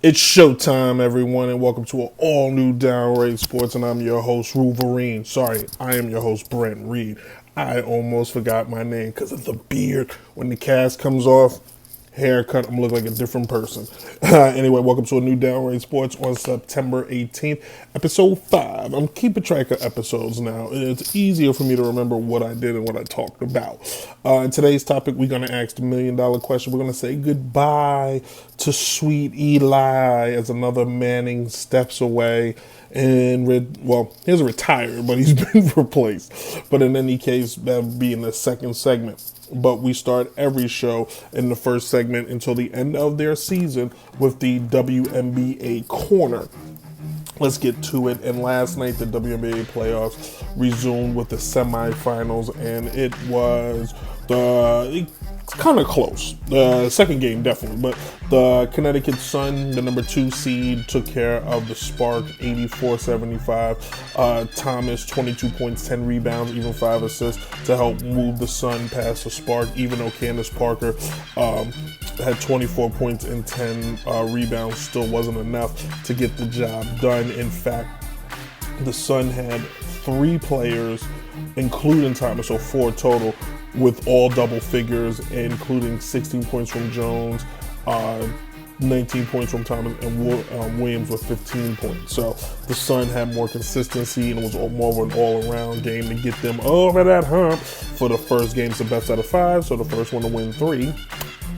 It's showtime, everyone, and welcome to an all-new Downright Sports, and I'm your host, Wolverine. Sorry, I am your host, Brent Reid. I almost forgot my name because of the beard. When the cast comes off, haircut, I'm looking like a different person. Anyway, welcome to a new Downright Sports on September 18th, episode 5. I'm keeping track of episodes now. It's easier for me to remember what I did and what I talked about. In today's topic, we're going to ask the $1,000,000 question. We're going to say goodbye to sweet Eli as another Manning steps away. And, he's retired, but he's been replaced. But in any case, that would be in the second segment. But we start every show in the first segment until the end of their season with the WNBA Corner. Let's get to it. And last night, the WNBA playoffs resumed with the semifinals, and it was kind of close. The second game, definitely. But the Connecticut Sun, the number 2 seed, took care of the Spark 84-75. Thomas, 22 points, 10 rebounds, even 5 assists to help move the Sun past the Spark, even though Candace Parker had 24 points and 10 rebounds. Still wasn't enough to get the job done. In fact, the Sun had 3 players, including Thomas, so 4 total, with all double figures, including 16 points from Jones, 19 points from Thomas, and Williams with 15 points. So the Sun had more consistency, and it was more of an all-around game to get them over that hump for the first game. It's the best out of 5, so the first one to win 3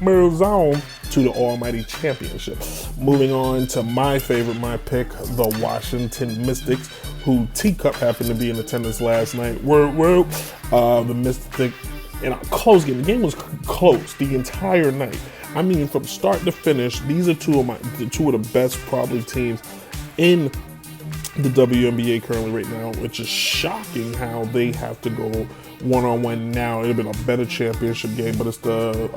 moves on to the almighty championship. Moving on to my favorite, my pick, the Washington Mystics, who Teacup happened to be in attendance last night. The Mystics in a close game. The game was close the entire night. I mean, from start to finish, these are two of the best probably teams in the WNBA currently right now, which is shocking how they have to go one-on-one now. It would have been a better championship game, but it's the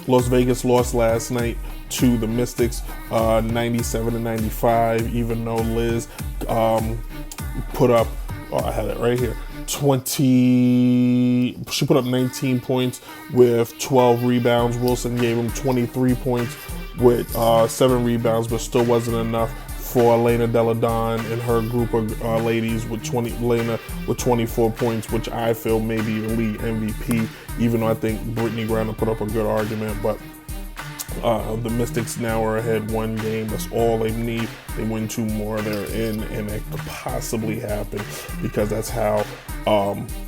Las Vegas lost last night to the Mystics, 97-95, even though Liz put up, I had it right here, she put up 19 points with 12 rebounds. Wilson gave him 23 points with 7 rebounds, but still wasn't enough for Elena Deladon and her group of ladies with 24 points, which I feel may be the league MVP, even though I think Brittany Griner put up a good argument. But the Mystics now are ahead 1 game. That's all they need. They win 2 more, they're in, and it could possibly happen because that's how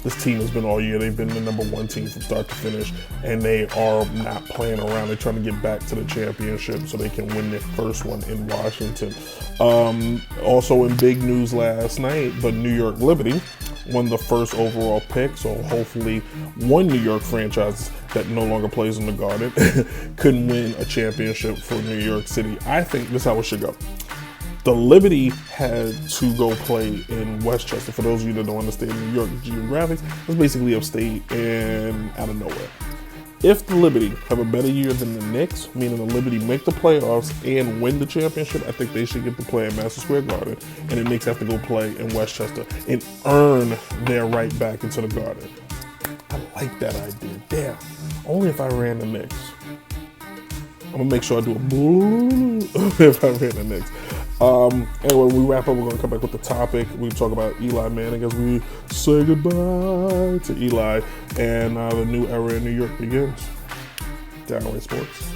this team has been all year. They've been the number 1 team from start to finish, and they are not playing around. They're trying to get back to the championship so they can win their first one in Washington. Also in big news last night, the New York Liberty won the first overall pick, so hopefully one New York franchise that no longer plays in the Garden could win a championship for New York City. I think this is how it should go. The Liberty had to go play in Westchester. For those of you that don't understand New York geographics, it's basically upstate and out of nowhere. If the Liberty have a better year than the Knicks, meaning the Liberty make the playoffs and win the championship, I think they should get to play at Madison Square Garden, and the Knicks have to go play in Westchester and earn their right back into the Garden. I like that idea. Damn. Only if I ran the Knicks. I'm going to make sure I do a boo if I ran the Knicks. Anyway, when we wrap up, we're going to come back with the topic. We talk about Eli Manning as we say goodbye to Eli, and the new era in New York begins. Downright Sports.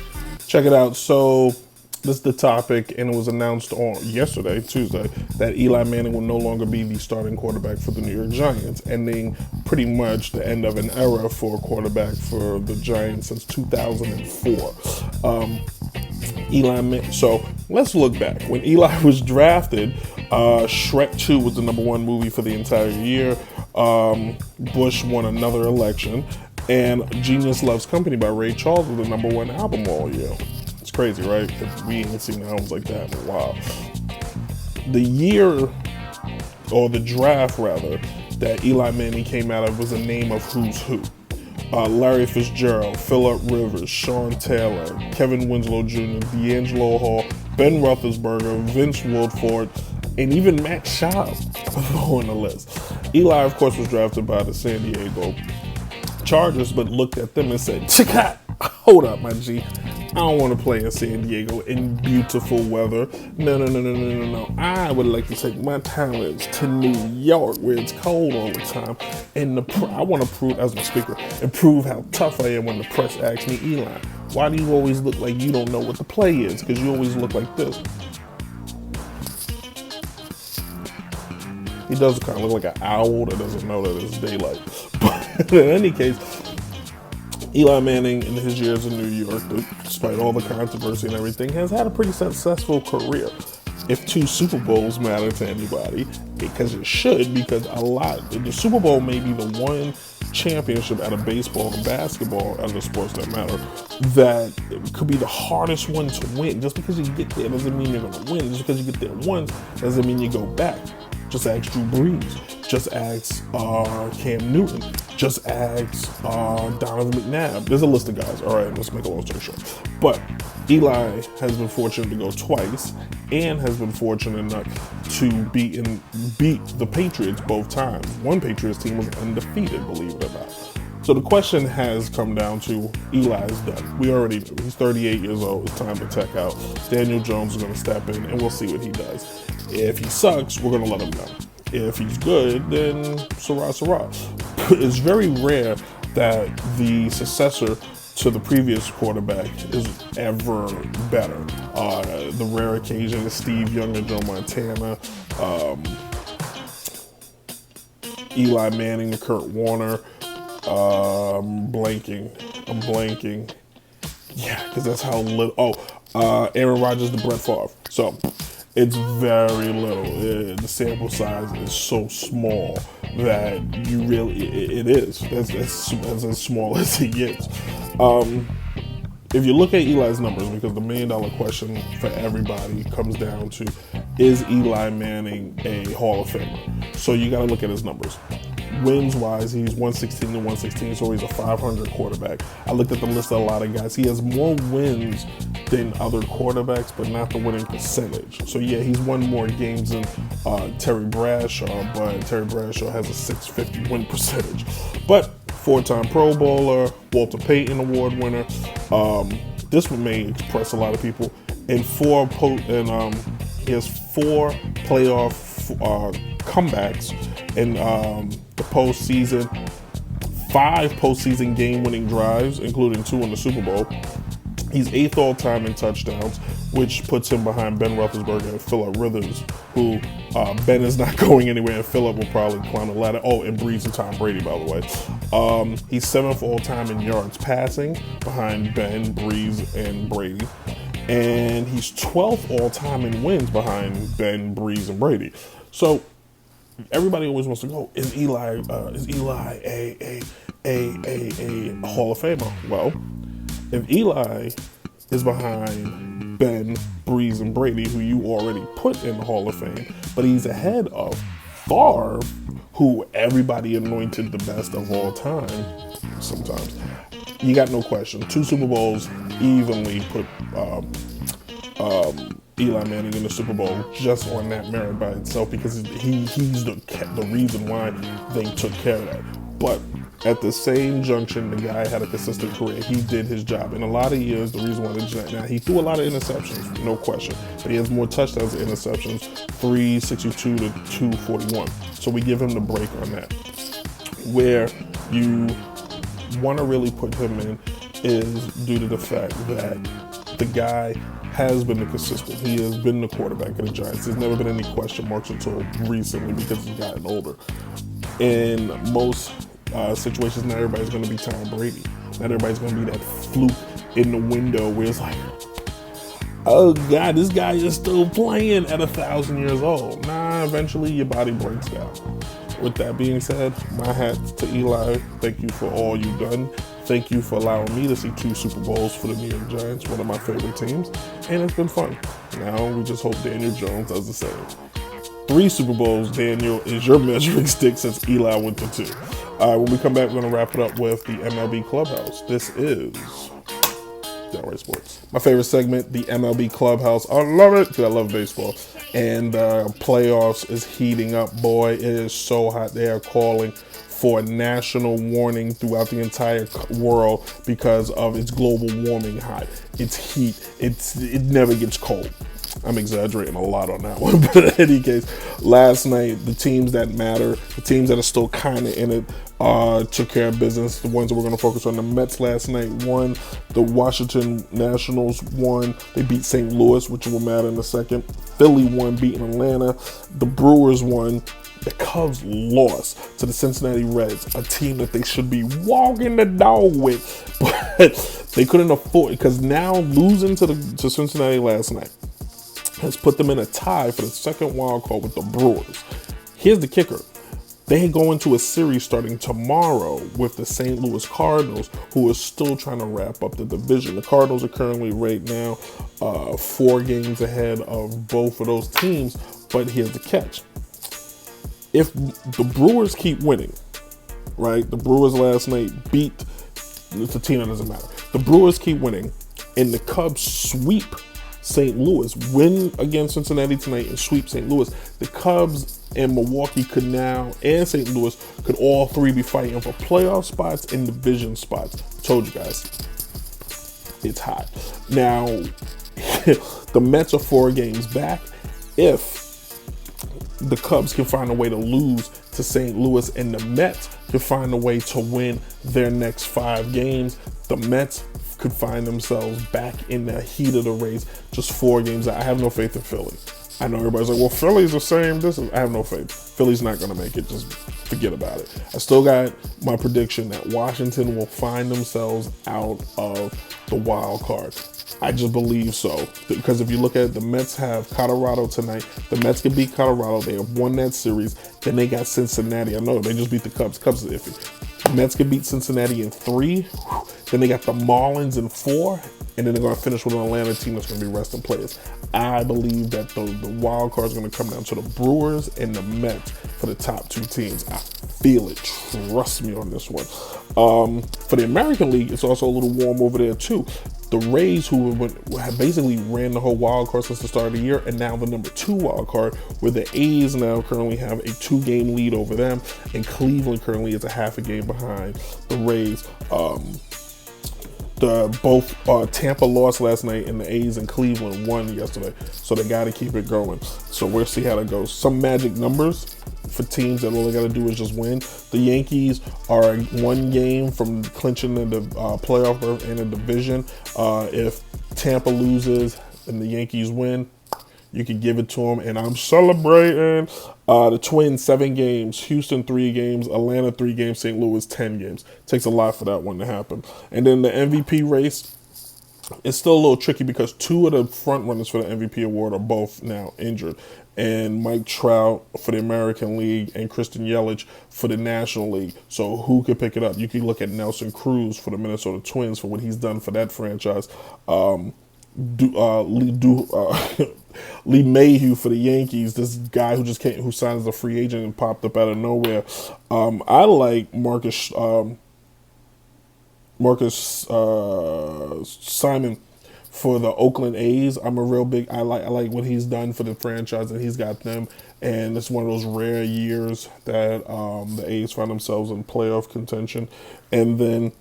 Check it out. So this is the topic, and it was announced on yesterday, Tuesday, that Eli Manning will no longer be the starting quarterback for the New York Giants, ending pretty much the end of an era for a quarterback for the Giants since 2004. So let's look back. When Eli was drafted, Shrek 2 was the number 1 movie for the entire year. Bush won another election, and Genius Loves Company by Ray Charles was the number 1 album all year. It's crazy, right? We ain't seen albums like that in a while. The draft rather, that Eli Manning came out of was a name of who's who. Larry Fitzgerald, Phillip Rivers, Sean Taylor, Kevin Winslow Jr., D'Angelo Hall, Ben Roethlisberger, Vince Wilfork, and even Matt Schaub on the list. Eli, of course, was drafted by the San Diego Chargers, but looked at them and said, "Chicat, hold up, my G. I don't want to play in San Diego in beautiful weather. No. I would like to take my talents to New York where it's cold all the time. And I want to prove, as a speaker, and prove how tough I am when the press asks me, Eli, why do you always look like you don't know what the play is? Because you always look like this. He does kind of look like an owl that doesn't know that it's daylight. But in any case, Eli Manning, in his years in New York, despite all the controversy and everything, has had a pretty successful career. If 2 Super Bowls matter to anybody, because it should, because the Super Bowl may be the one championship out of baseball and basketball, other sports that matter, that it could be the hardest one to win. Just because you get there doesn't mean you're going to win. Just because you get there once doesn't mean you go back. Just ask Drew Brees. Just ask Cam Newton. Just ask Donovan McNabb. There's a list of guys. All right, let's make a long story short. But Eli has been fortunate to go twice and has been fortunate enough to beat the Patriots both times. One Patriots team was undefeated, believe it or not. So the question has come down to Eli's done. We already knew. He's 38 years old. It's time to tech out. Daniel Jones is going to step in, and we'll see what he does. If he sucks, we're going to let him go. If he's good, then Sarah. It's very rare that the successor to the previous quarterback is ever better. The rare occasion is Steve Young and Joe Montana, Eli Manning and Kurt Warner. I'm blanking. Yeah, because that's how little. Aaron Rodgers to Brent Favre. So it's very little. The sample size is so small that it is. That's as small as it gets. If you look at Eli's numbers, because the $1 million question for everybody comes down to, is Eli Manning a Hall of Famer? So you got to look at his numbers. Wins-wise, he's 116 to 116, so he's a 500 quarterback. I looked at the list of a lot of guys. He has more wins than other quarterbacks, but not the winning percentage. So yeah, he's won more games than Terry Bradshaw, but Terry Bradshaw has a 650 win percentage. But 4-time Pro Bowler, Walter Payton Award winner. This may impress a lot of people. He has 4 playoff comebacks in the postseason, 5 postseason game-winning drives, including 2 in the Super Bowl. He's 8th all-time in touchdowns, which puts him behind Ben Roethlisberger and Phillip Rivers, who Ben is not going anywhere, and Phillip will probably climb the ladder. Oh, and Brees and Tom Brady, by the way. He's 7th all-time in yards passing, behind Ben, Brees, and Brady. And he's 12th all-time in wins behind Ben, Brees, and Brady. So everybody always wants to go, is Eli a Hall of Famer? Well, if Eli is behind Ben, Brees, and Brady, who you already put in the Hall of Fame, but he's ahead of Favre, who everybody anointed the best of all time sometimes, you got no question. 2 Super Bowls evenly put Eli Manning in the Super Bowl just on that merit by itself, because he's the reason why they took care of that. But at the same junction, the guy had a consistent career. He did his job. In a lot of years, the reason why now he threw a lot of interceptions, no question. But he has more touchdowns than interceptions, 362 to 241. So we give him the break on that. Where you want to really put him in is due to the fact that the guy has been the consistent. He has been the quarterback of the Giants. There's never been any question marks until recently, because he's gotten older. In most situations, not everybody's going to be Tom Brady. Not everybody's going to be that fluke in the window where it's like, oh God, this guy is still playing at 1,000 years old. Nah, eventually your body breaks down. With that being said, my hat to Eli. Thank you for all you've done. Thank you for allowing me to see 2 Super Bowls for the New York Giants, one of my favorite teams, and it's been fun. Now we just hope Daniel Jones does the same. 3 Super Bowls, Daniel, is your measuring stick since Eli went to 2. When we come back, we're going to wrap it up with the MLB Clubhouse. This is Downright Sports. My favorite segment, the MLB Clubhouse. I love it because I love baseball. And playoffs is heating up, boy. It is so hot. They are calling for a national warning throughout the entire world because of its global warming high. It's heat. It never gets cold. I'm exaggerating a lot on that one, but in any case, last night the teams that matter, the teams that are still kind of in it, took care of business. The ones that we're going to focus on: the Mets last night won, the Washington Nationals won. They beat St. Louis, which will matter in a second. Philly won, beating Atlanta. The Brewers won. The Cubs lost to the Cincinnati Reds, a team that they should be walking the dog with, but they couldn't afford it, because now losing to Cincinnati last night has put them in a tie for the second wild card with the Brewers. Here's the kicker. They go into a series starting tomorrow with the St. Louis Cardinals, who are still trying to wrap up the division. The Cardinals are currently right now 4 games ahead of both of those teams, but here's the catch. If the Brewers keep winning, right? The Brewers last night beat the team, that doesn't matter. The Brewers keep winning, and the Cubs sweep St. Louis, win against Cincinnati tonight and sweep St. Louis. The Cubs and Milwaukee could now, and St. Louis, could all three be fighting for playoff spots and division spots. I told you guys, it's hot. Now, the Mets are 4 games back. If the Cubs can find a way to lose to St. Louis and the Mets can find a way to win their next 5 games, the Mets could find themselves back in the heat of the race, just 4 games out. I have no faith in Philly. I know everybody's like, well, Philly's the same distance. I have no faith. Philly's not going to make it. Just forget about it. I still got my prediction that Washington will find themselves out of the wild card. I just believe so. Because if you look at it, the Mets have Colorado tonight. The Mets can beat Colorado. They have won that series. Then they got Cincinnati. I know they just beat the Cubs. Cubs are iffy. The Mets can beat Cincinnati in 3. Then they got the Marlins in 4. And then they're going to finish with an Atlanta team that's going to be resting players. I believe that the wild card is going to come down to the Brewers and the Mets for the top 2 teams. I feel it. Trust me on this one. For the American League, it's also a little warm over there too. The Rays, who have basically ran the whole wild card since the start of the year, and now the number 2 wild card, where the A's now currently have a 2-game lead over them, and Cleveland currently is a half a game behind the Rays. Tampa lost last night, and the A's and Cleveland won yesterday, so they got to keep it going. So we'll see how that goes. Some magic numbers for teams that all they got to do is just win. The Yankees are 1 game from clinching the playoff berth in the division. If Tampa loses and the Yankees win, you can give it to them, and I'm celebrating. The Twins 7 games, Houston 3 games, Atlanta 3 games, St. Louis 10 games. Takes a lot for that one to happen. And then the MVP race, it's still a little tricky because 2 of the front runners for the MVP award are both now injured. And Mike Trout for the American League and Christian Yelich for the National League. So who could pick it up? You can look at Nelson Cruz for the Minnesota Twins for what he's done for that franchise. Lee Mayhew for the Yankees, this guy who just came, who signed as a free agent and popped up out of nowhere. I like Marcus Simon for the Oakland A's. I like what he's done for the franchise, and he's got them. And it's one of those rare years that the A's find themselves in playoff contention. And then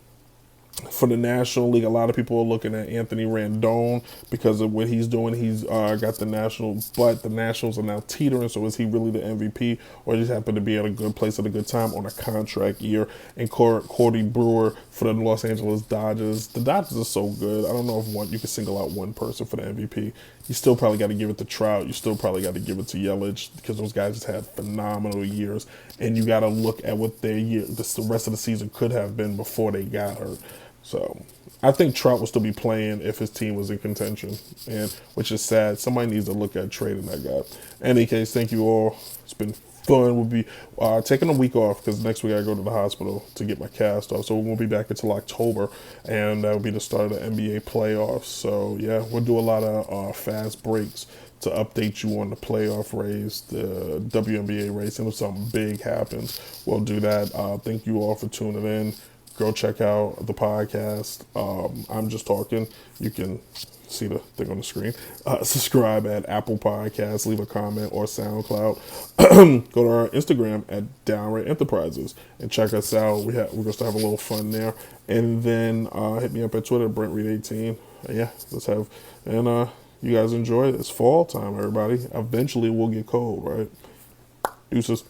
for the National League, a lot of people are looking at Anthony Rendon because of what he's doing. He's got the Nationals, but the Nationals are now teetering, so is he really the MVP, or just happen to be at a good place at a good time on a contract year? And Cordy Brewer for the Los Angeles Dodgers. The Dodgers are so good. I don't know if you can single out one person for the MVP. You still probably got to give it to Trout. You still probably got to give it to Yelich because those guys just had phenomenal years. And you got to look at what the rest of the season could have been before they got hurt. So I think Trout will still be playing if his team was in contention, and which is sad. Somebody needs to look at trading that guy. In any case, thank you all. It's been fun. We'll be taking a week off because next week I go to the hospital to get my cast off. So we won't be back until October, and that will be the start of the NBA playoffs. So yeah, we'll do a lot of fast breaks to update you on the playoff race, the WNBA race, and if something big happens, we'll do that. Thank you all for tuning in. go check out the podcast. I'm just talking. You can see the thing on the screen. Subscribe at Apple Podcasts, leave a comment, or SoundCloud. Go to our Instagram at Downright Enterprises and check us out. We're going to have a little fun there. And then hit me up at Twitter, Brent Reid 18. And yeah, you guys enjoy it. It's fall time, everybody. Eventually we'll get cold, right? Deuces.